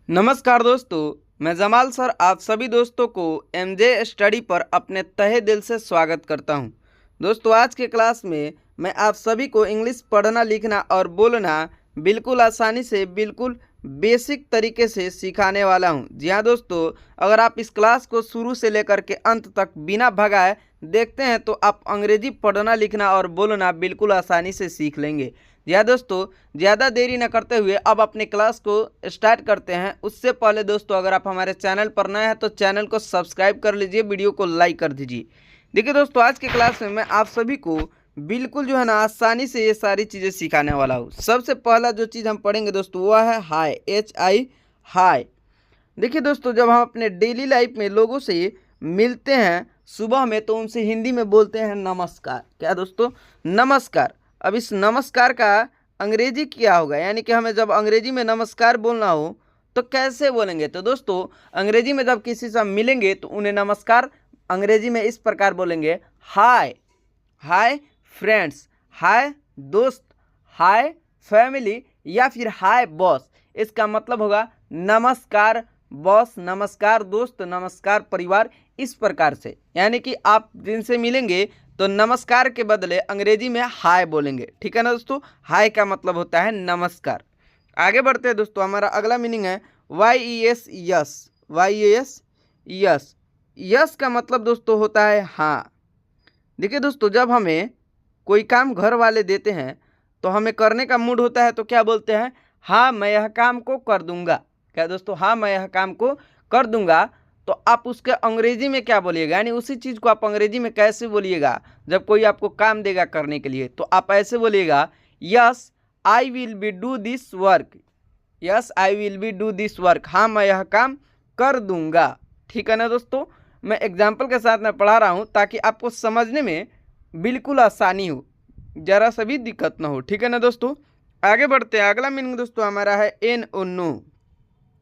नमस्कार दोस्तों, मैं जमाल सर आप सभी दोस्तों को एमजे स्टडी पर अपने तहे दिल से स्वागत करता हूं। दोस्तों आज के क्लास में मैं आप सभी को इंग्लिश पढ़ना लिखना और बोलना बिल्कुल आसानी से बिल्कुल बेसिक तरीके से सिखाने वाला हूं। जी हाँ दोस्तों, अगर आप इस क्लास को शुरू से लेकर के अंत तक बिना भगाए देखते हैं तो आप अंग्रेजी पढ़ना लिखना और बोलना बिल्कुल आसानी से सीख लेंगे। जी हाँ दोस्तों, ज़्यादा देरी न करते हुए अब अपने क्लास को स्टार्ट करते हैं। उससे पहले दोस्तों अगर आप हमारे चैनल पर नए हैं तो चैनल को सब्सक्राइब कर लीजिए, वीडियो को लाइक कर दीजिए। देखिए दोस्तों आज के क्लास में मैं आप सभी को बिल्कुल जो है ना आसानी से ये सारी चीज़ें सिखाने वाला हूँ। सबसे पहला जो चीज़ हम पढ़ेंगे दोस्तों वह है हाय, HI हाय। देखिए दोस्तों जब हम अपने डेली लाइफ में लोगों से मिलते हैं सुबह में तो उनसे हिंदी में बोलते हैं नमस्कार। क्या दोस्तों? नमस्कार। अब इस नमस्कार का अंग्रेजी क्या होगा, यानी कि हमें जब अंग्रेजी में नमस्कार बोलना हो तो कैसे बोलेंगे? तो दोस्तों अंग्रेजी में जब किसी से मिलेंगे तो उन्हें नमस्कार अंग्रेजी में इस प्रकार बोलेंगे हाय। हाय फ्रेंड्स, हाय दोस्त, हाय फैमिली या फिर हाय बॉस। इसका मतलब होगा नमस्कार बॉस, नमस्कार दोस्त, नमस्कार परिवार, इस प्रकार से। यानी कि आप जिनसे मिलेंगे तो नमस्कार के बदले अंग्रेजी में हाय बोलेंगे। ठीक है ना दोस्तों? हाय का मतलब होता है नमस्कार। आगे बढ़ते हैं दोस्तों, हमारा अगला मीनिंग है YES yes. YES yes. Yes का मतलब दोस्तों होता है हाँ। देखिए दोस्तों जब हमें कोई काम घर वाले देते हैं तो हमें करने का मूड होता है तो क्या बोलते हैं? हाँ मैं यह काम को कर दूंगा। क्या दोस्तों? हाँ मैं यह काम को कर दूंगा। तो आप उसके अंग्रेजी में क्या बोलिएगा, यानी उसी चीज़ को आप अंग्रेजी में कैसे बोलिएगा? जब कोई आपको काम देगा करने के लिए तो आप ऐसे बोलिएगा yes I will B do this work. Yes I will B do this work, हाँ मैं यह काम कर दूंगा। ठीक है ना दोस्तों? मैं एग्जाम्पल के साथ मैं पढ़ा रहा हूँ ताकि आपको समझने में बिल्कुल आसानी हो, ज़रा सा भी दिक्कत ना हो। ठीक है ना दोस्तों? आगे बढ़ते हैं। अगला मीनिंग दोस्तों हमारा है NO नो।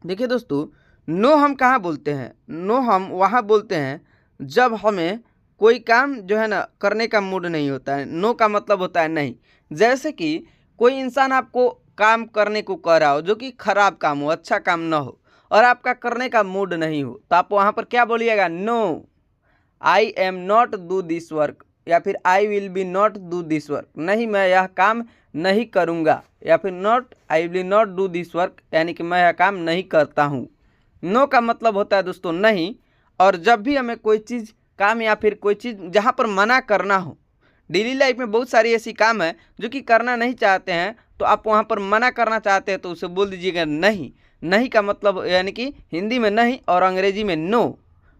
देखिए दोस्तों नो हम कहाँ बोलते हैं? नो हम वहाँ बोलते हैं जब हमें कोई काम जो है ना करने का मूड नहीं होता है। नो का मतलब होता है नहीं। जैसे कि कोई इंसान आपको काम करने को कह रहा हो जो कि खराब काम हो, अच्छा काम ना हो और आपका करने का मूड नहीं हो तो आप वहाँ पर क्या बोलिएगा? No I am not do this work या फिर I will be not do this work, नहीं मैं यह काम नहीं करूँगा, या फिर not I will not do this work यानी कि मैं यह काम नहीं करता हूँ। नो का मतलब होता है दोस्तों नहीं। और जब भी हमें कोई चीज़ काम या फिर कोई चीज़ जहाँ पर मना करना हो, डेली लाइफ में बहुत सारी ऐसी काम है जो कि करना नहीं चाहते हैं तो आप वहाँ पर मना करना चाहते हैं तो उसे बोल दीजिएगा नहीं। नहीं का मतलब यानी कि हिंदी में नहीं और अंग्रेजी में नो।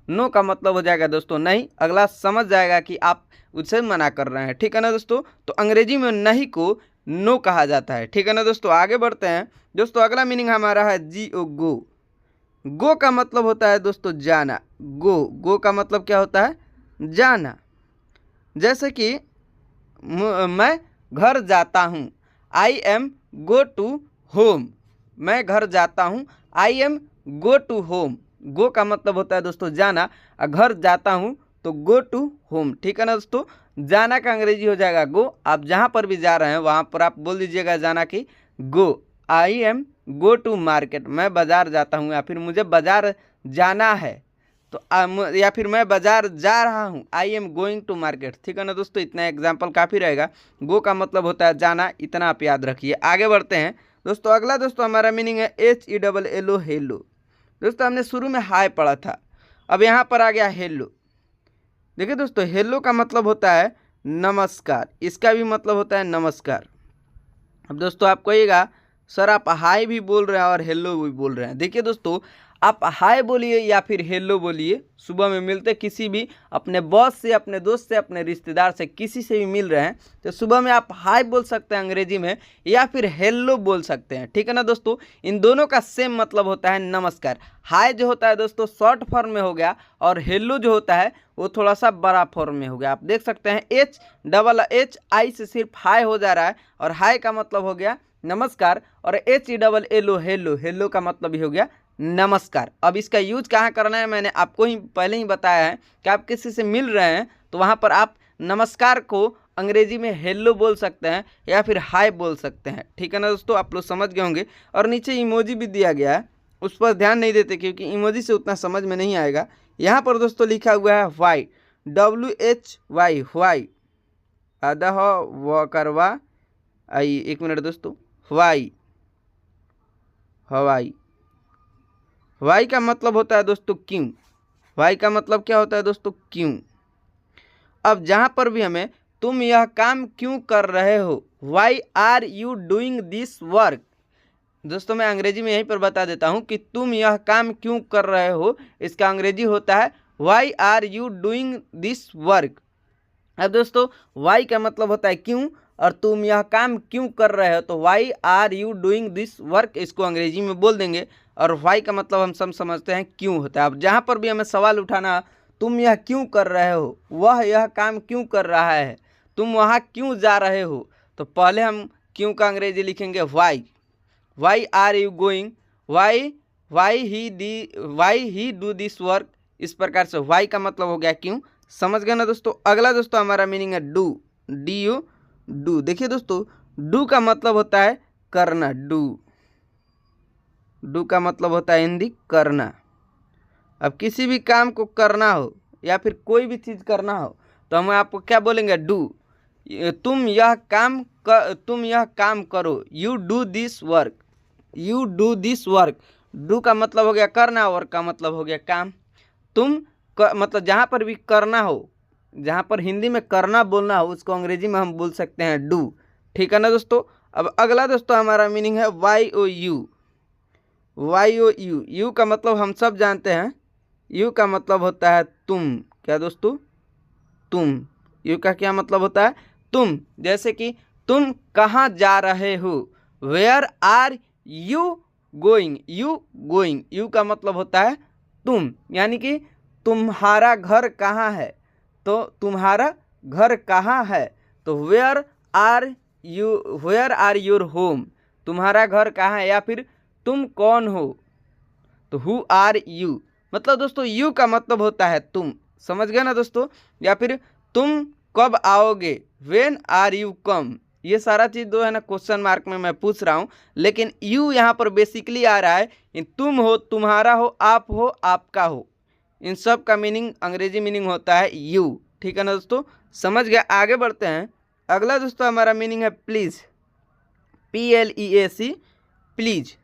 नो का मतलब हो जाएगा दोस्तों नहीं। अगला समझ जाएगा कि आप उससे मना कर रहे हैं। ठीक है ना दोस्तों? तो अंग्रेजी में नहीं को नो कहा जाता है। ठीक है ना दोस्तों? आगे बढ़ते हैं दोस्तों। अगला मीनिंग हमारा है GO गो। गो का मतलब होता है दोस्तों जाना। गो का मतलब क्या होता है? जाना। जैसे कि मैं घर जाता हूँ, I am go to home. मैं घर जाता हूँ, I am go to home. Go का मतलब होता है दोस्तों जाना और घर जाता हूँ तो गो टू होम। ठीक है ना दोस्तों? जाना का अंग्रेजी हो जाएगा गो। आप जहाँ पर भी जा रहे हैं वहाँ पर आप बोल दीजिएगा जाना की go. I am go to market, मैं बाज़ार जाता हूँ या फिर मुझे बाज़ार जाना है तो या फिर मैं बाज़ार जा रहा हूँ, I am going to market. ठीक है ना दोस्तों? इतना एग्जाम्पल काफ़ी रहेगा। गो का मतलब होता है जाना, इतना आप याद रखिए। आगे बढ़ते हैं दोस्तों। अगला दोस्तों हमारा मीनिंग है HELLO हेलो। दोस्तों हमने शुरू में हाय पढ़ा था, अब यहाँ पर आ गया हेलो। देखिए दोस्तों हेलो का मतलब होता है नमस्कार, इसका भी मतलब होता है नमस्कार। अब दोस्तों आप कहिएगा सर आप हाय भी बोल रहे हैं और हेलो भी बोल रहे हैं। देखिए दोस्तों आप हाय बोलिए या फिर हेलो बोलिए, सुबह में मिलते किसी भी अपने बॉस से, अपने दोस्त से, अपने रिश्तेदार से, किसी से भी मिल रहे हैं तो सुबह में आप हाय बोल सकते हैं अंग्रेजी में या फिर हेलो बोल सकते हैं। ठीक है ना दोस्तों? इन दोनों का सेम मतलब होता है नमस्कार। हाय जो होता है दोस्तों शॉर्ट फॉर्म में हो गया और हेलो जो होता है वो थोड़ा सा बड़ा फॉर्म में हो गया। आप देख सकते हैं HHI से सिर्फ हाय हो जा रहा है और हाय का मतलब हो गया नमस्कार और HELLO हेलो, हेलो का मतलब ही हो गया नमस्कार। अब इसका यूज कहाँ करना है मैंने आपको ही पहले ही बताया है कि आप किसी से मिल रहे हैं तो वहाँ पर आप नमस्कार को अंग्रेजी में हेलो बोल सकते हैं या फिर हाय बोल सकते हैं। ठीक है ना दोस्तों? आप लोग समझ गए होंगे। और नीचे इमोजी भी दिया गया है उस पर ध्यान नहीं देते क्योंकि इमोजी से उतना समझ में नहीं आएगा। यहाँ पर दोस्तों लिखा हुआ है वाई, WHY, वाई, आधा हो व करवा आई, 1 मिनट दोस्तों, वाई, हवाई। वाई का मतलब होता है दोस्तों क्यों। वाई का मतलब क्या होता है दोस्तों, क्यों। अब जहाँ पर भी हमें तुम यह काम क्यों कर रहे हो, why are you doing this work, दोस्तों मैं अंग्रेजी में यहीं पर बता देता हूँ कि तुम यह काम क्यों कर रहे हो, इसका अंग्रेजी होता है why are you doing this work. अब दोस्तों वाई का मतलब होता है क्यों और तुम यह काम क्यों कर रहे हो, तो why are you doing this work इसको अंग्रेजी में बोल देंगे। और वाई का मतलब हम सब समझते हैं क्यों होता है। अब जहाँ पर भी हमें सवाल उठाना, तुम यह क्यों कर रहे हो, वह यह काम क्यों कर रहा है, तुम वहाँ क्यों जा रहे हो, तो पहले हम क्यों का अंग्रेजी लिखेंगे why, why are you going, why he do this work. इस प्रकार से वाई का मतलब हो गया क्यों, समझ गए ना दोस्तों। अगला दोस्तों हमारा मीनिंग है डू, DU, डू। देखिए दोस्तों डू का मतलब होता है करना, डू का मतलब होता है हिंदी करना। अब किसी भी काम को करना हो या फिर कोई भी चीज़ करना हो तो हम आपको क्या बोलेंगे, डू। तुम यह काम करो, you do this work, you do this work. Do का मतलब हो गया करना, वर्क का मतलब हो गया काम। मतलब जहाँ पर भी करना हो, जहाँ पर हिंदी में करना बोलना हो उसको अंग्रेजी में हम बोल सकते हैं डू, ठीक है ना दोस्तों। अब अगला दोस्तों हमारा मीनिंग है YOU, यू का मतलब हम सब जानते हैं, यू का मतलब होता है तुम। क्या दोस्तों, तुम। यू का क्या मतलब होता है, तुम। जैसे कि तुम कहाँ जा रहे हो, where are you going, you का मतलब होता है तुम, यानी कि तुम्हारा घर कहाँ है, तो तुम्हारा घर कहाँ है, तो वेयर आर योर होम, तुम्हारा घर कहाँ है। या फिर तुम कौन हो, तो हु आर यू, मतलब दोस्तों यू का मतलब होता है तुम, समझ गए ना दोस्तों। या फिर तुम कब आओगे, व्हेन आर यू कम। ये सारा चीज़ जो है ना क्वेश्चन मार्क में मैं पूछ रहा हूँ, लेकिन यू यहाँ पर बेसिकली आ रहा है तुम हो, तुम्हारा हो, आप हो, आपका हो, इन सब का मीनिंग अंग्रेजी मीनिंग होता है यू, ठीक है ना दोस्तों, समझ गए। आगे बढ़ते हैं। अगला दोस्तों हमारा मीनिंग है प्लीज़, PLEAC, प्लीज़।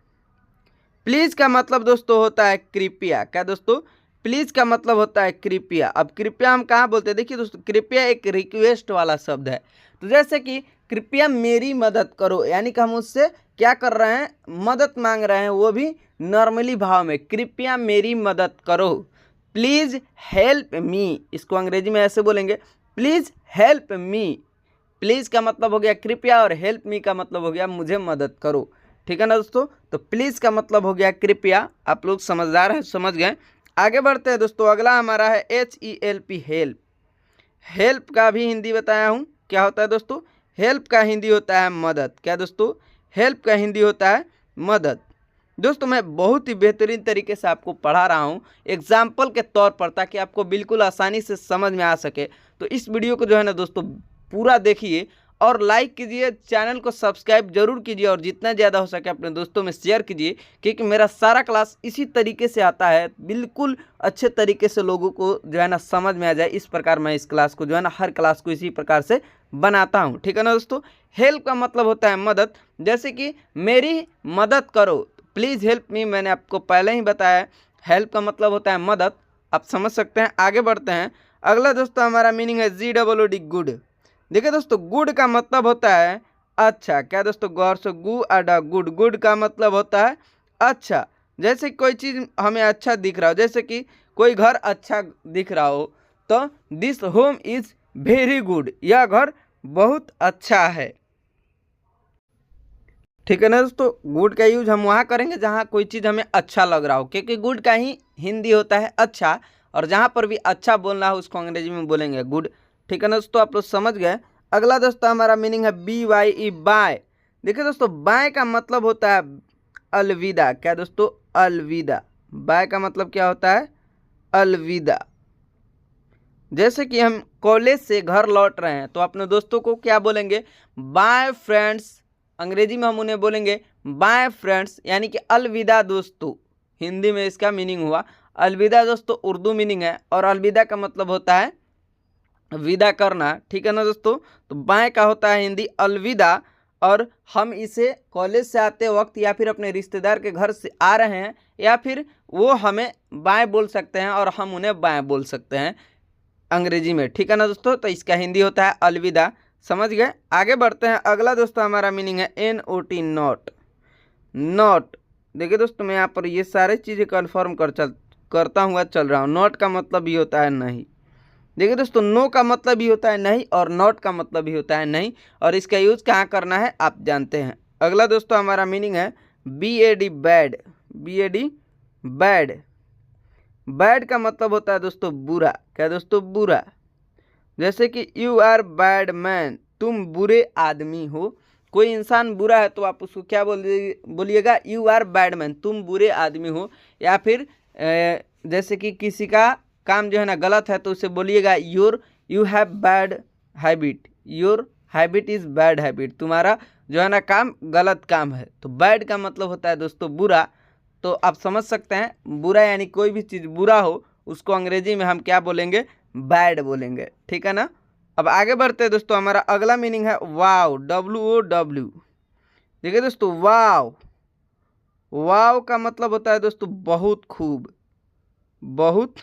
प्लीज़ का मतलब दोस्तों होता है कृपया। क्या दोस्तों, प्लीज़ का मतलब होता है कृपया। अब कृपया हम कहाँ बोलते हैं, देखिए दोस्तों कृपया एक रिक्वेस्ट वाला शब्द है, तो जैसे कि कृपया मेरी मदद करो, यानी कि हम उससे क्या कर रहे हैं, मदद मांग रहे हैं, वो भी नॉर्मली भाव में, कृपया मेरी मदद करो। प्लीज़ हेल्प मी, इसको अंग्रेजी में ऐसे बोलेंगे, प्लीज़ हेल्प मी। प्लीज़ का मतलब हो गया कृपया और हेल्प मी का मतलब हो गया मुझे मदद करो, ठीक है ना दोस्तों। तो प्लीज़ का मतलब हो गया कृपया, आप लोग समझदार हैं, समझ गए। आगे बढ़ते हैं दोस्तों। अगला हमारा है HELP, हेल्प। हेल्प का भी हिंदी बताया हूँ, क्या होता है दोस्तों, हेल्प का हिंदी होता है मदद। क्या दोस्तों, हेल्प का हिंदी होता है मदद। दोस्तों मैं बहुत ही बेहतरीन तरीके से आपको पढ़ा रहा हूँ एग्जाम्पल के तौर पर, ताकि आपको बिल्कुल आसानी से समझ में आ सके। तो इस वीडियो को जो है ना दोस्तों पूरा देखिए और लाइक कीजिए, चैनल को सब्सक्राइब जरूर कीजिए और जितना ज़्यादा हो सके अपने दोस्तों में शेयर कीजिए, क्योंकि मेरा सारा क्लास इसी तरीके से आता है, बिल्कुल अच्छे तरीके से लोगों को जो है ना समझ में आ जाए। इस प्रकार मैं इस क्लास को जो है ना हर क्लास को इसी प्रकार से बनाता हूँ, ठीक है ना दोस्तों। हेल्प का मतलब होता है मदद, जैसे कि मेरी मदद करो, प्लीज़ हेल्प मी, मैंने आपको पहले ही बताया। हेल्प का मतलब होता है मदद, आप समझ सकते हैं। आगे बढ़ते हैं। अगला दोस्तों हमारा मीनिंग है GOOD, गुड। देखिए दोस्तों गुड का मतलब होता है अच्छा। क्या दोस्तों, गौर से, गुड, गुड का मतलब होता है अच्छा। जैसे कोई चीज़ हमें अच्छा दिख रहा हो, जैसे कि कोई घर अच्छा दिख रहा हो, तो this home is very good, यह घर बहुत अच्छा है, ठीक है ना दोस्तों। गुड का यूज हम वहाँ करेंगे जहाँ कोई चीज़ हमें अच्छा लग रहा हो, क्योंकि गुड का ही हिंदी होता है अच्छा, और जहाँ पर भी अच्छा बोलना हो उसको अंग्रेजी में बोलेंगे गुड, ठीक है ना दोस्तों, आप लोग समझ गए। अगला दोस्तों हमारा मीनिंग है BYE, बाय। देखिए दोस्तों बाय का मतलब होता है अलविदा। क्या दोस्तों, अलविदा। बाय का मतलब क्या होता है, अलविदा। जैसे कि हम कॉलेज से घर लौट रहे हैं तो अपने दोस्तों को क्या बोलेंगे, बाय फ्रेंड्स। अंग्रेजी में हम उन्हें बोलेंगे बाय फ्रेंड्स, यानी कि अलविदा दोस्तों, हिंदी में इसका मीनिंग हुआ। अलविदा दोस्तों उर्दू मीनिंग है और अलविदा का मतलब होता है विदा करना, ठीक है ना दोस्तों। तो बाय का होता है हिंदी अलविदा, और हम इसे कॉलेज से आते वक्त या फिर अपने रिश्तेदार के घर से आ रहे हैं या फिर वो हमें बाय बोल सकते हैं और हम उन्हें बाय बोल सकते हैं अंग्रेजी में, ठीक है ना दोस्तों। तो इसका हिंदी होता है अलविदा, समझ गए। आगे बढ़ते हैं। अगला दोस्तों हमारा मीनिंग है NOT नॉट। नॉट देखिए दोस्तों, मैं यहाँ पर ये सारे चीज़ें कन्फर्म करता हुआ चल रहा हूँ। नॉट का मतलब ये होता है नहीं। देखिए दोस्तों, नो का मतलब भी होता है नहीं और नॉट का मतलब भी होता है नहीं, और इसका यूज कहाँ करना है आप जानते हैं। अगला दोस्तों हमारा मीनिंग है BAD bad. BAD bad. Bad का मतलब होता है दोस्तों बुरा। क्या दोस्तों? बुरा। जैसे कि यू आर बैड मैन, तुम बुरे आदमी हो। कोई इंसान बुरा है तो आप उसको क्या बोलिएगा? यू आर बैड मैन, तुम बुरे आदमी हो। या फिर जैसे कि किसी का काम जो है ना गलत है तो उसे बोलिएगा you have bad habit, your habit is bad habit, तुम्हारा जो है ना काम गलत काम है। तो बैड का मतलब होता है दोस्तों बुरा। तो आप समझ सकते हैं बुरा यानी कोई भी चीज़ बुरा हो उसको अंग्रेजी में हम क्या बोलेंगे? बैड बोलेंगे, ठीक है ना। अब आगे बढ़ते हैं दोस्तों। हमारा अगला मीनिंग है वाव, WOW। देखिए दोस्तों, वाव। वाव का मतलब होता है दोस्तों बहुत खूब, बहुत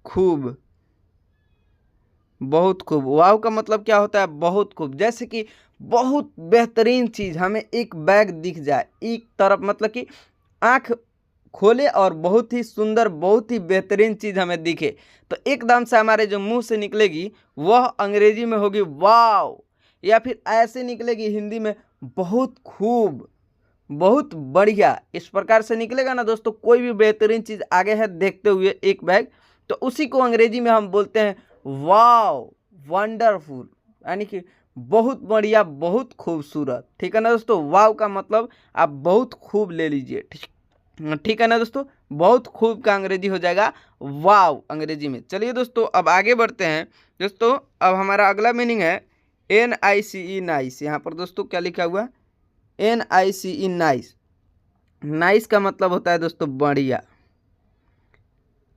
खूब, बहुत खूब। वाव का मतलब क्या होता है? बहुत खूब। जैसे कि बहुत बेहतरीन चीज़ हमें एक बैग दिख जाए एक तरफ, मतलब कि आँख खोले और बहुत ही सुंदर बहुत ही बेहतरीन चीज़ हमें दिखे तो एकदम से हमारे जो मुंह से निकलेगी वह अंग्रेजी में होगी वाव, या फिर ऐसे निकलेगी हिंदी में बहुत खूब, बहुत बढ़िया। इस प्रकार से निकलेगा ना दोस्तों। कोई भी बेहतरीन चीज़ आगे है देखते हुए एक बैग, तो उसी को अंग्रेजी में हम बोलते हैं वाव, वंडरफुल, यानी कि बहुत बढ़िया बहुत खूबसूरत, ठीक है ना दोस्तों। वाव का मतलब आप बहुत खूब ले लीजिए, ठीक है ना दोस्तों। बहुत खूब का अंग्रेजी हो जाएगा वाव अंग्रेजी में। चलिए दोस्तों अब आगे बढ़ते हैं दोस्तों। अब हमारा अगला मीनिंग है NICE नाइस। यहाँ पर दोस्तों क्या लिखा हुआ? NICE nice. नाइस का मतलब होता है दोस्तों बढ़िया,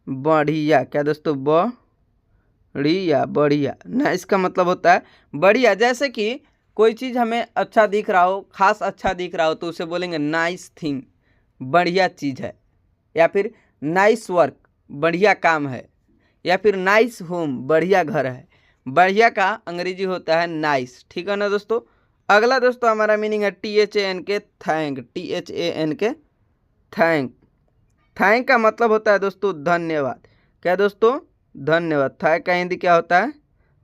बढ़िया। क्या दोस्तों? बढ़िया, बढ़िया। नाइस का मतलब होता है बढ़िया। जैसे कि कोई चीज़ हमें अच्छा दिख रहा हो, खास अच्छा दिख रहा हो, तो उसे बोलेंगे नाइस थिंग, बढ़िया चीज़ है। या फिर नाइस वर्क, बढ़िया काम है। या फिर नाइस होम, बढ़िया घर है। बढ़िया का अंग्रेजी होता है नाइस, ठीक है ना दोस्तों। अगला दोस्तों हमारा मीनिंग है THANK thank. THANK thank. Thank का मतलब होता है दोस्तों धन्यवाद। क्या दोस्तों? धन्यवाद। थैंक का हिंदी क्या होता है?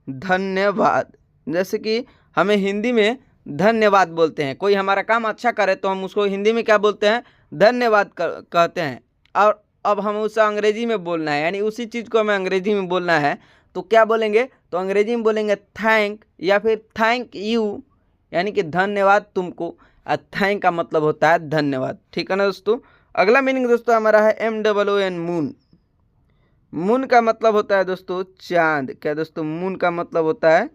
धन्यवाद। जैसे कि हमें हिंदी में धन्यवाद बोलते हैं, कोई हमारा काम अच्छा करे तो हम उसको हिंदी में क्या बोलते हैं? धन्यवाद कहते हैं। और अब हम उसे अंग्रेजी में बोलना है, यानी उसी चीज़ को हमें अंग्रेजी में बोलना है तो क्या बोलेंगे? तो अंग्रेजी में बोलेंगे थैंक या फिर थैंक यू, यानी कि धन्यवाद तुमको। और थैंक का मतलब होता है धन्यवाद, ठीक है ना दोस्तों। अगला मीनिंग दोस्तों हमारा है MOON मून। मून का मतलब होता है दोस्तों चांद। क्या दोस्तों? मून का मतलब होता है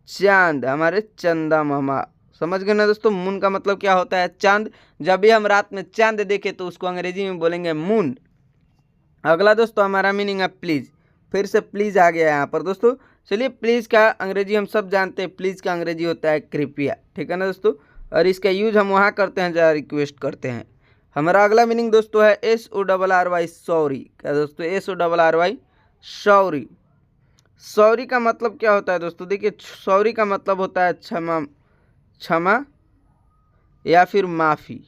चांद, हमारे चंदा मामा। समझ गए ना दोस्तों? मून का मतलब क्या होता है? चांद। जब भी हम रात में चांद देखें तो उसको अंग्रेजी में बोलेंगे मून। अगला दोस्तों हमारा मीनिंग है प्लीज़। फिर से प्लीज़ आ गया यहाँ पर दोस्तों। चलिए, प्लीज़ का अंग्रेजी हम सब जानते हैं। प्लीज़ का अंग्रेजी होता है कृपया, ठीक है ना दोस्तों। और इसका यूज़ हम वहाँ करते हैं जहाँ रिक्वेस्ट करते हैं। हमारा अगला मीनिंग दोस्तों है SORRY सॉरी। क्या दोस्तों? SORRY sorry. सॉरी का मतलब क्या होता है दोस्तों? देखिए, सॉरी का मतलब होता है क्षमा, क्षमा या फिर माफ़ी,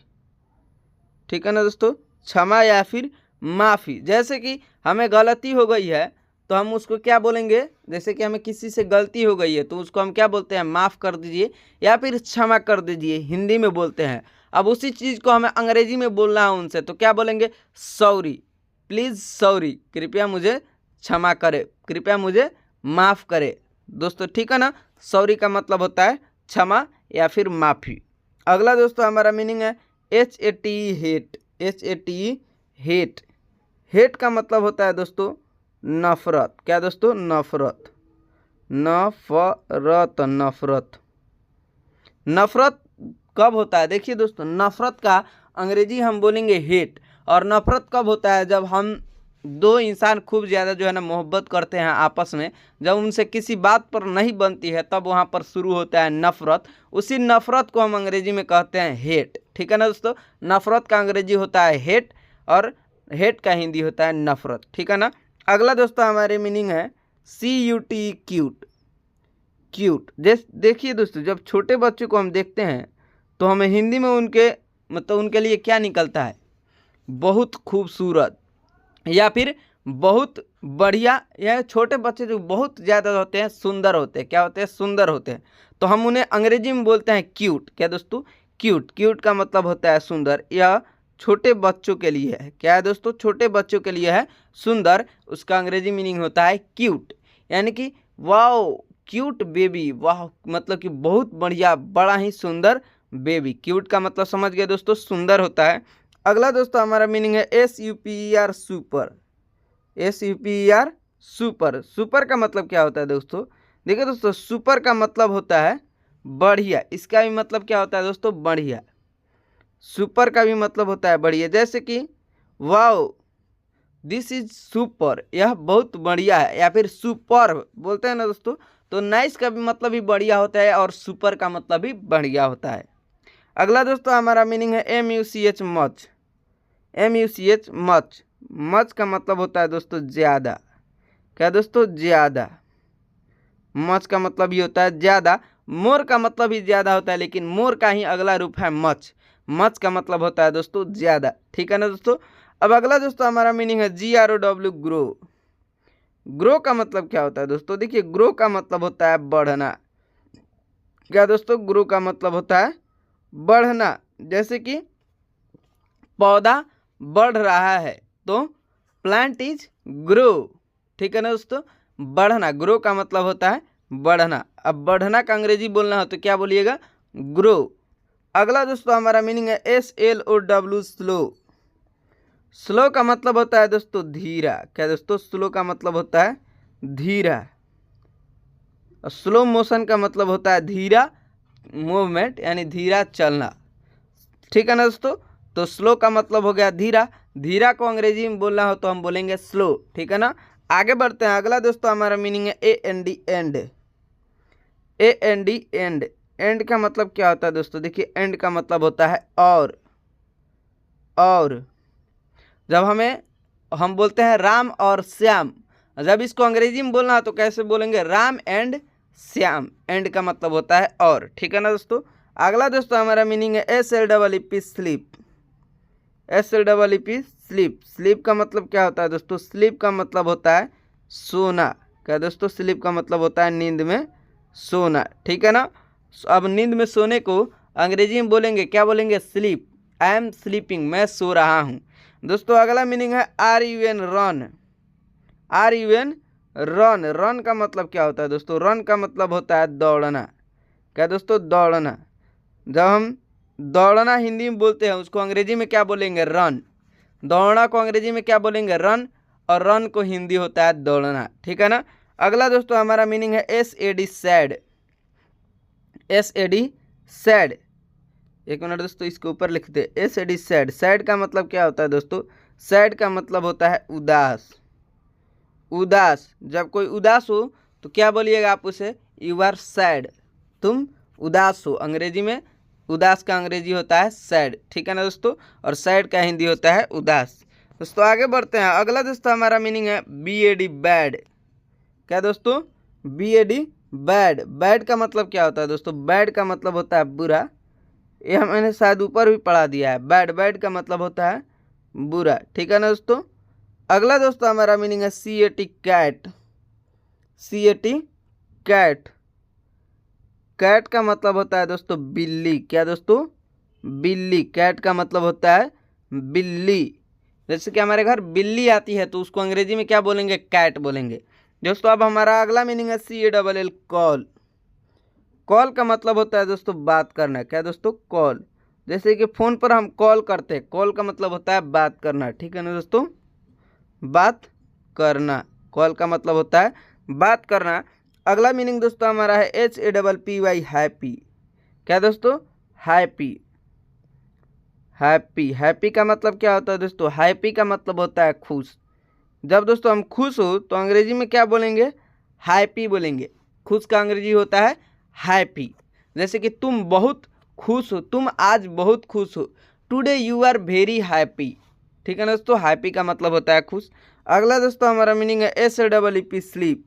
ठीक है ना दोस्तों। क्षमा या फिर माफ़ी। जैसे कि हमें गलती हो गई है तो हम उसको क्या बोलेंगे? जैसे कि हमें किसी से गलती हो गई है तो उसको हम क्या बोलते हैं? माफ़ कर दीजिए या फिर क्षमा कर दीजिए, हिंदी में बोलते हैं। अब उसी चीज़ को हमें अंग्रेजी में बोलना है उनसे तो क्या बोलेंगे? सॉरी, प्लीज़ सॉरी, कृपया मुझे क्षमा करे, कृपया मुझे माफ़ करे दोस्तों, ठीक है ना। सॉरी का मतलब होता है क्षमा या फिर माफ़ी। अगला दोस्तों हमारा मीनिंग है HATE hate. HATE hate. Hate का मतलब होता है दोस्तों नफरत। क्या दोस्तों? नफरत, नफरत, नफरत। नफरत कब होता है? देखिए दोस्तों, नफरत का अंग्रेजी हम बोलेंगे हेट और नफरत कब होता है, जब हम दो इंसान खूब ज़्यादा जो है ना मोहब्बत करते हैं आपस में, जब उनसे किसी बात पर नहीं बनती है तब वहाँ पर शुरू होता है नफरत। उसी नफरत को हम अंग्रेजी में कहते हैं हेट। ठीक है ना दोस्तों, नफरत का अंग्रेजी होता है हेट और हेट का हिंदी होता है नफरत। ठीक है ना। अगला दोस्तों हमारे मीनिंग है CUT, क्यूट। क्यूट देखिए दोस्तों, जब छोटे बच्चों को हम देखते हैं तो हमें हिंदी में उनके मतलब उनके लिए क्या निकलता है, बहुत खूबसूरत या फिर बहुत बढ़िया। या छोटे बच्चे जो बहुत ज़्यादा होते हैं सुंदर होते हैं, क्या होते हैं, सुंदर होते हैं, तो हम उन्हें अंग्रेजी में बोलते हैं क्यूट। क्या दोस्तों, क्यूट। क्यूट का मतलब होता है सुंदर। यह छोटे बच्चों के लिए है, क्या है दोस्तों, छोटे बच्चों के लिए है सुंदर। उसका अंग्रेजी मीनिंग होता है क्यूट, यानी कि वाओ क्यूट बेबी, वाह मतलब कि बहुत बढ़िया, बड़ा ही सुंदर बेबी। क्यूट का मतलब समझ गए दोस्तों, सुंदर होता है। अगला दोस्तों हमारा मीनिंग है SUPER, super. SUPER, super. Super का मतलब क्या होता है दोस्तों, देखिए दोस्तों, सुपर का मतलब होता है बढ़िया। इसका भी मतलब क्या होता है दोस्तों, बढ़िया। सुपर का भी मतलब होता है बढ़िया, जैसे कि वाओ दिस इज सुपर, यह बहुत बढ़िया है। या फिर सुपर बोलते हैं ना दोस्तों, तो नाइस का भी मतलब भी बढ़िया होता है और सुपर का मतलब भी बढ़िया होता है। अगला दोस्तों हमारा मीनिंग है MUCH, much. MUCH, much. Much का मतलब होता है दोस्तों ज़्यादा। क्या दोस्तों, ज़्यादा। मच का मतलब ही होता है ज़्यादा। मोर का मतलब ही ज़्यादा होता है, लेकिन मोर का ही अगला रूप है मच। मच का मतलब होता है दोस्तों ज़्यादा। ठीक है ना दोस्तों। अब अगला दोस्तों हमारा मीनिंग है GROW, ग्रो। ग्रो का मतलब क्या होता है दोस्तों, देखिए ग्रो का मतलब होता है बढ़ना। क्या दोस्तों, ग्रो का मतलब होता है बढ़ना। जैसे कि पौधा बढ़ रहा है तो प्लांट इज ग्रो। ठीक है ना दोस्तों, बढ़ना। ग्रो का मतलब होता है बढ़ना। अब बढ़ना का अंग्रेजी बोलना हो तो क्या बोलिएगा, ग्रो। अगला दोस्तों हमारा मीनिंग है SLOW, स्लो। स्लो का मतलब होता है दोस्तों धीरा। क्या दोस्तों, स्लो का मतलब होता है धीरा। स्लो मोशन का मतलब होता है धीरा मूवमेंट, यानी धीरा चलना। ठीक है ना दोस्तों, तो स्लो का मतलब हो गया धीरा। धीरा को अंग्रेजी में बोलना हो तो हम बोलेंगे स्लो। ठीक है ना। आगे बढ़ते हैं। अगला दोस्तों हमारा मीनिंग है AND, and. AND, and. And का मतलब क्या होता है दोस्तों, देखिए एंड का मतलब होता है और जब हम बोलते हैं राम और श्याम, जब इसको अंग्रेजी में बोलना हो तो कैसे बोलेंगे, राम एंड श्याम। एंड का मतलब होता है और। ठीक है ना दोस्तों। अगला दोस्तों हमारा मीनिंग है SLEEP, sleep. SLEEP, sleep. Sleep का मतलब क्या होता है दोस्तों, स्लीप का मतलब होता है सोना। क्या दोस्तों, स्लीप का मतलब होता है नींद में सोना। ठीक है ना। अब नींद में सोने को अंग्रेजी में बोलेंगे, क्या बोलेंगे, स्लीप। आई एम स्लीपिंग, मैं सो रहा हूँ। दोस्तों अगला मीनिंग है RUN, run. RUN, run. Run का मतलब क्या होता है दोस्तों, रन का मतलब होता है दौड़ना। क्या दोस्तों, दौड़ना। जब हम दौड़ना हिंदी में बोलते हैं उसको अंग्रेजी में क्या बोलेंगे, रन। दौड़ना को अंग्रेजी में क्या बोलेंगे, रन। और रन को हिंदी होता है दौड़ना। ठीक है ना। अगला दोस्तों हमारा मीनिंग है SAD, सैड। SAD, sad. एक मिनट दोस्तों, इसके ऊपर लिखते हैं SAD, सैड। सैड का मतलब क्या होता है दोस्तों, सैड का मतलब होता है उदास। उदास। जब कोई उदास हो तो क्या बोलिएगा आप उसे, यू आर सैड, तुम उदास हो। अंग्रेजी में उदास का अंग्रेजी होता है सैड। ठीक है ना दोस्तों, और सैड का हिंदी होता है उदास। दोस्तों आगे बढ़ते हैं। अगला दोस्तों हमारा मीनिंग है BAD, बैड। क्या दोस्तों, BAD, बैड। बैड का मतलब क्या होता है दोस्तों, बैड का मतलब होता है बुरा। यह मैंने शायद ऊपर भी पढ़ा दिया है, बैड। बैड का मतलब होता है बुरा। ठीक है ना दोस्तों। अगला दोस्तों हमारा मीनिंग है CAT, cat. CAT, cat. Cat का मतलब होता है दोस्तों बिल्ली। क्या दोस्तों, बिल्ली। कैट का मतलब होता है बिल्ली। जैसे कि हमारे घर बिल्ली आती है तो उसको अंग्रेजी में क्या बोलेंगे, कैट बोलेंगे। दोस्तों अब हमारा अगला मीनिंग है CALL, कॉल। कॉल का मतलब होता है दोस्तों बात करना। क्या दोस्तों, कॉल। जैसे कि फ़ोन पर हम कॉल करते हैं, कॉल का मतलब होता है बात करना। ठीक है ना दोस्तों, बात करना। कॉल का मतलब होता है बात करना। अगला मीनिंग दोस्तों हमारा है HAPPY, हैप्पी। क्या दोस्तों, हैप्पी। हैप्पी। हैप्पी का मतलब क्या होता है दोस्तों? हैप्पी का मतलब होता है खुश। जब दोस्तों हम खुश हो तो अंग्रेजी में क्या बोलेंगे? हैप्पी बोलेंगे। खुश का अंग्रेजी होता है हैप्पी। जैसे कि तुम बहुत खुश हो, तुम आज बहुत खुश हो, today you are very happy. ठीक है ना दोस्तों, हैप्पी का मतलब होता है खुश। अगला दोस्तों हमारा मीनिंग है SLEEP, स्लीप।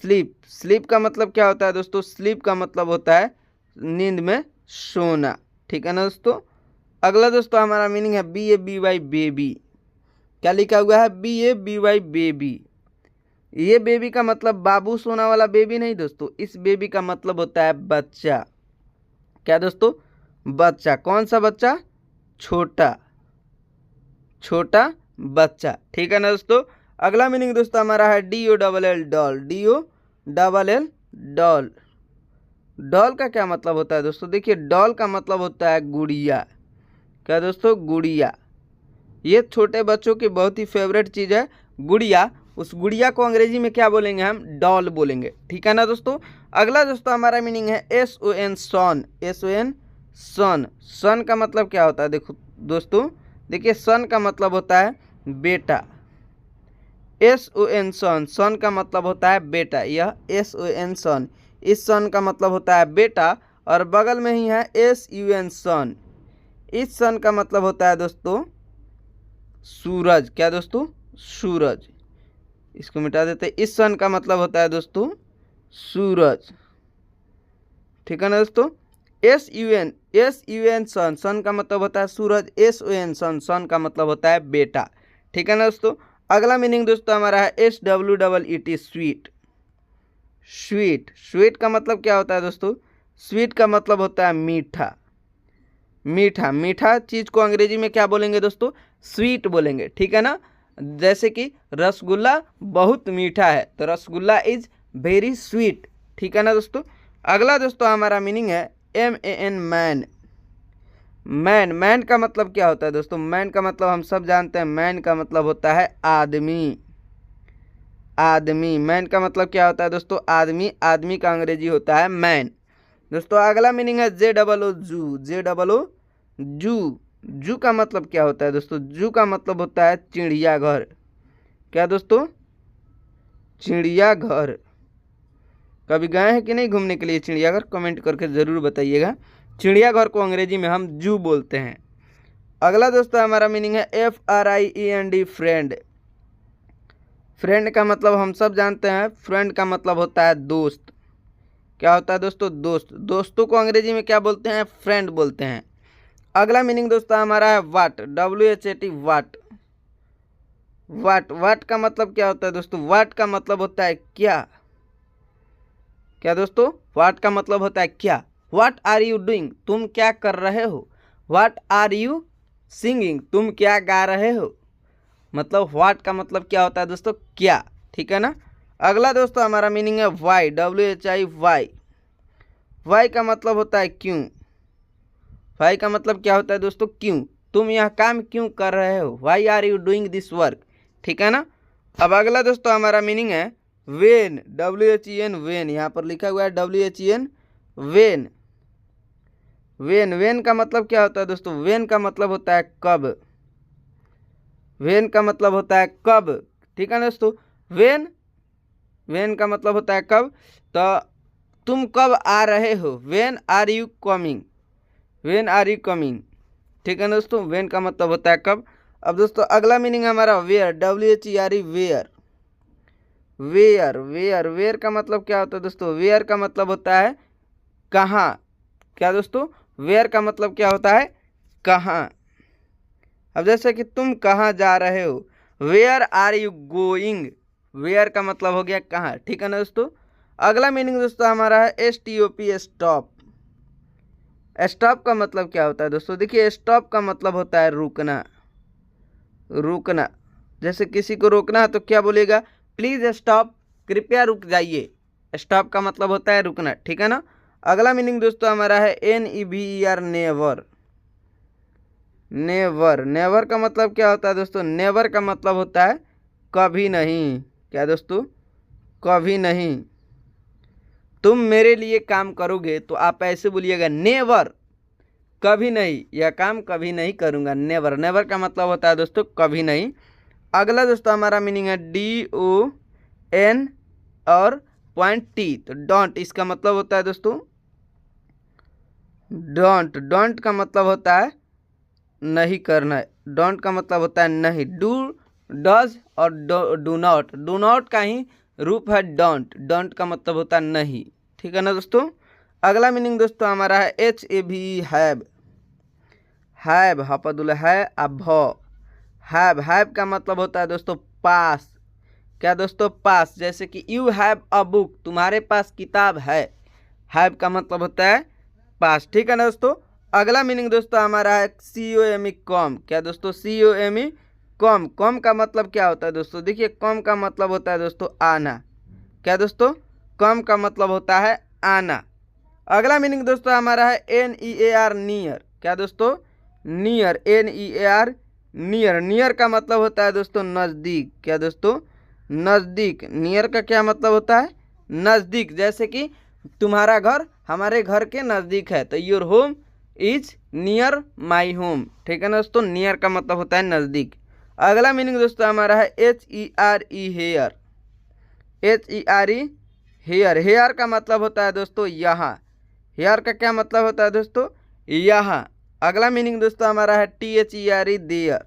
स्लीप, स्लीप का मतलब क्या होता है दोस्तों? स्लीप का मतलब होता है नींद में सोना। ठीक है ना दोस्तों। अगला दोस्तों हमारा मीनिंग है BABY, बेबी। क्या लिखा हुआ है? BABY, baby. ये बेबी का मतलब बाबू सोना वाला बेबी नहीं दोस्तों, इस बेबी का मतलब होता है बच्चा। क्या दोस्तों? बच्चा। कौन सा बच्चा? छोटा, छोटा बच्चा। ठीक है ना दोस्तों। अगला मीनिंग दोस्तों हमारा है DOLL, doll. DOLL, doll. Doll का क्या मतलब होता है दोस्तों? देखिए, डॉल का मतलब होता है गुड़िया। क्या दोस्तों? गुड़िया। ये छोटे बच्चों की बहुत ही फेवरेट चीज़ है गुड़िया। उस गुड़िया को अंग्रेजी में क्या बोलेंगे? हम डॉल बोलेंगे। ठीक है ना दोस्तों। अगला दोस्तों हमारा मीनिंग है SON, सन। SON, सन। सन का मतलब क्या होता है? देखो दोस्तों, देखिए सन का मतलब होता है बेटा। SON, सन। सन का मतलब होता है बेटा। यह SON, सन, इस सन का मतलब होता है बेटा। और बगल में ही है SUN, सन। इस सन का मतलब होता है दोस्तों सूरज। क्या दोस्तों? सूरज। इसको मिटा देते हैं। इस सन का मतलब होता है दोस्तों सूरज। ठीक है ना दोस्तों। SUN, सन। सन का मतलब होता है सूरज। SON, सन। सन का मतलब होता है बेटा। ठीक है ना दोस्तों। अगला मीनिंग दोस्तों हमारा है SWEET, स्वीट। स्वीट, स्वीट का मतलब क्या होता है दोस्तों? स्वीट का मतलब होता है मीठा। मीठा, मीठा चीज को अंग्रेजी में क्या बोलेंगे दोस्तों? स्वीट बोलेंगे। ठीक है ना। जैसे कि रसगुल्ला बहुत मीठा है, तो रसगुल्ला इज वेरी स्वीट। ठीक है ना दोस्तों। अगला दोस्तों हमारा मीनिंग है MAN, मैन। मैन, मैन का मतलब क्या होता है दोस्तों? मैन का मतलब हम सब जानते हैं, मैन का मतलब होता है आदमी। आदमी। मैन का मतलब क्या होता है दोस्तों? आदमी। आदमी का अंग्रेजी होता है मैन। दोस्तों अगला मीनिंग है JOO, जू। JOO, जू। जू का मतलब क्या होता है दोस्तों? जू का मतलब होता है चिड़ियाघर। क्या दोस्तों? चिड़ियाघर। कभी गए हैं कि नहीं घूमने के लिए चिड़ियाघर? कमेंट करके ज़रूर बताइएगा। चिड़ियाघर को अंग्रेजी में हम जू बोलते हैं। अगला दोस्तों हमारा मीनिंग है FRIEND, फ्रेंड। फ्रेंड का मतलब हम सब जानते हैं, फ्रेंड का मतलब होता है दोस्त। क्या होता है दोस्तों? दोस्त। दोस्तों को अंग्रेजी में क्या बोलते हैं? फ्रेंड बोलते हैं। अगला मीनिंग दोस्तों हमारा है वाट, WHAT, वाट। वाट, वाट का मतलब क्या होता है दोस्तों? वाट का मतलब होता है क्या। क्या दोस्तों? वाट का मतलब होता है क्या। वाट आर यू डूइंग, तुम क्या कर रहे हो। वाट आर यू सिंगिंग, तुम क्या गा रहे हो। मतलब वाट का मतलब क्या होता है दोस्तों? क्या। ठीक है ना। अगला दोस्तों हमारा मीनिंग है वाई, WHI, वाई। वाई का मतलब होता है क्यों। वाई का मतलब क्या होता है दोस्तों? क्यों। तुम यह काम क्यों कर रहे हो। Why are you doing this work. ठीक है ना। अब अगला दोस्तों हमारा मीनिंग है वेन, WHEN, वेन। यहाँ पर लिखा हुआ है WHEN, वेन। वेन, वेन का मतलब क्या होता है दोस्तों? वेन का मतलब होता है कब। वेन का मतलब होता है कब। ठीक है ना दोस्तों। वेन, वेन का मतलब होता है कब। तो तुम कब आ रहे हो। When are you coming, when are you coming. ठीक है ना दोस्तों। वेन का मतलब होता है कब। अब दोस्तों अगला मीनिंग हमारा where, WHERE, where. Where, where, where का मतलब क्या होता है दोस्तों? वेयर का मतलब होता है कहाँ। क्या दोस्तों? वेयर का मतलब क्या होता है? कहाँ। अब जैसे कि तुम कहाँ जा रहे हो, where are you going. Where का मतलब हो गया कहाँ। ठीक है ना दोस्तों। अगला मीनिंग दोस्तों हमारा है STOP, स्टॉप। स्टॉप का मतलब क्या होता है दोस्तों? देखिए, स्टॉप का मतलब होता है रुकना। रुकना। जैसे किसी को रोकना है तो क्या बोलेगा? प्लीज स्टॉप, कृपया रुक जाइए। स्टॉप का मतलब होता है रुकना। ठीक है ना। अगला मीनिंग दोस्तों हमारा है NEVER, नेवर। नेवर, नेवर का मतलब क्या होता है दोस्तों? नेवर का मतलब होता है कभी नहीं। क्या दोस्तों? कभी नहीं। तुम मेरे लिए काम करोगे तो आप ऐसे बोलिएगा नेवर, कभी नहीं, यह काम कभी नहीं करूँगा। नेवर, नेवर का मतलब होता है दोस्तों कभी नहीं। अगला दोस्तों हमारा मीनिंग है DON और पॉइंट T, तो डोंट इसका मतलब होता है दोस्तों डोंट। डोंट का मतलब होता है नहीं करना है, डोंट का मतलब होता है नहीं। डू, डज और डू नॉट, डू नॉट का ही रूप है डोंट। डोंट का मतलब होता है नहीं, ठीक है ना दोस्तों। अगला मीनिंग दोस्तों हमारा है HAV, हैव। हैव हपदुल है अब हैव का मतलब होता है दोस्तों पास। क्या दोस्तों पास, जैसे कि यू हैव अ बुक, तुम्हारे पास किताब है। हैव का मतलब होता है पास, ठीक है ना दोस्तों। अगला मीनिंग दोस्तों हमारा है COME, कॉम। क्या दोस्तों COME, कॉम। कॉम का मतलब क्या होता है दोस्तों, देखिए कॉम का मतलब होता है दोस्तों आना। क्या दोस्तों, कॉम का मतलब होता है आना। अगला मीनिंग दोस्तों हमारा है NEAR, नियर। क्या दोस्तों नियर, NEAR नियर। नियर का मतलब होता है दोस्तों नज़दीक। क्या दोस्तों नज़दीक। नियर का क्या मतलब होता है नज़दीक, जैसे कि तुम्हारा घर हमारे घर के नज़दीक है, तो your home is near my home, ठीक है ना दोस्तों। नियर का मतलब होता है नज़दीक। अगला मीनिंग दोस्तों हमारा है HERE, here. HERE here. Here का मतलब होता है दोस्तों यहाँ। हेयर का क्या मतलब होता है दोस्तों यहाँ। अगला मीनिंग दोस्तों हमारा है THERE, there.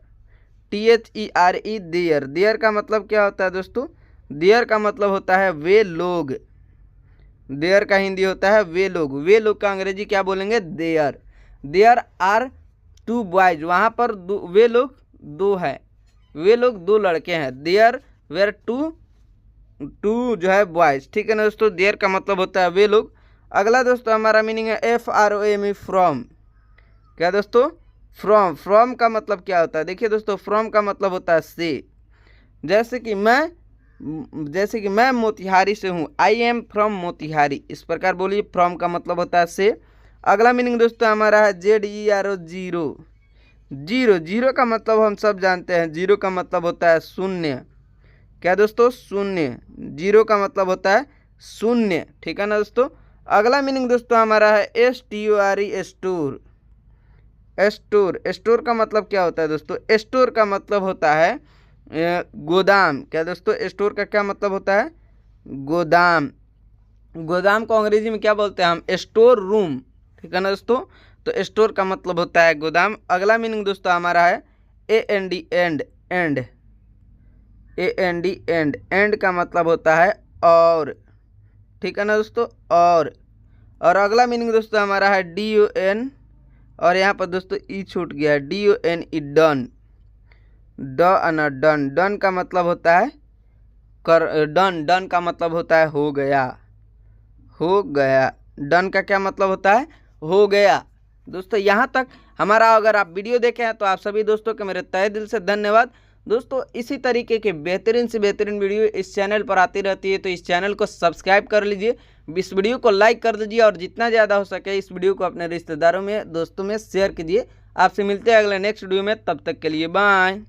THERE there. There का मतलब क्या होता है दोस्तों, देयर का मतलब होता है वे लोग। देयर का हिंदी होता है वे लोग। वे लोग का अंग्रेजी क्या बोलेंगे, देयर। देयर आर 2 बॉयज, वहाँ पर वे लोग दो हैं, वे लोग 2 लड़के हैं। देयर वेर 2 जो है बॉयज, ठीक है ना दोस्तों। देयर का मतलब होता है वे लोग। अगला दोस्तों हमारा मीनिंग है FROM, फ्रॉम। क्या दोस्तों फ्रॉम। फ्रॉम का मतलब क्या होता है, देखिए दोस्तों फ्रॉम का मतलब होता है से। जैसे कि मैं मोतिहारी से हूँ, आई एम फ्रॉम मोतिहारी, इस प्रकार बोलिए। फ्रॉम का मतलब होता है से। अगला मीनिंग दोस्तों हमारा है ZERO, जीरो। जीरो, जीरो का मतलब हम सब जानते हैं, जीरो का मतलब होता है शून्य। क्या दोस्तों शून्य। जीरो का मतलब होता है शून्य, ठीक है ना दोस्तों। अगला मीनिंग दोस्तों हमारा है STORE, स्टोर। स्टोर, स्टोर का मतलब क्या होता है दोस्तों, स्टोर का मतलब होता है गोदाम। क्या दोस्तों स्टोर का क्या मतलब होता है गोदाम। गोदाम को अंग्रेजी में क्या बोलते हैं हम, स्टोर रूम, ठीक है ना दोस्तों। तो स्टोर का मतलब होता है गोदाम। अगला मीनिंग दोस्तों हमारा है AND, and. And, AND and. And का मतलब होता है और, ठीक है ना दोस्तों और अगला मीनिंग दोस्तों हमारा है DON, और यहाँ पर दोस्तों ई छूट गया है, DONE, डन। डन, डन का मतलब होता है कर। डन का मतलब होता है हो गया, हो गया। डन का क्या मतलब होता है हो गया। दोस्तों यहाँ तक हमारा अगर आप वीडियो देखे हैं तो आप सभी दोस्तों के मेरे तहे दिल से धन्यवाद। दोस्तों इसी तरीके के बेहतरीन से बेहतरीन वीडियो इस चैनल पर आती रहती है, तो इस चैनल को सब्सक्राइब कर लीजिए, इस वीडियो को लाइक कर दीजिए, और जितना ज़्यादा हो सके इस वीडियो को अपने रिश्तेदारों में, दोस्तों में शेयर कीजिए। आपसे मिलते हैं अगले नेक्स्ट वीडियो में, तब तक के लिए बाय।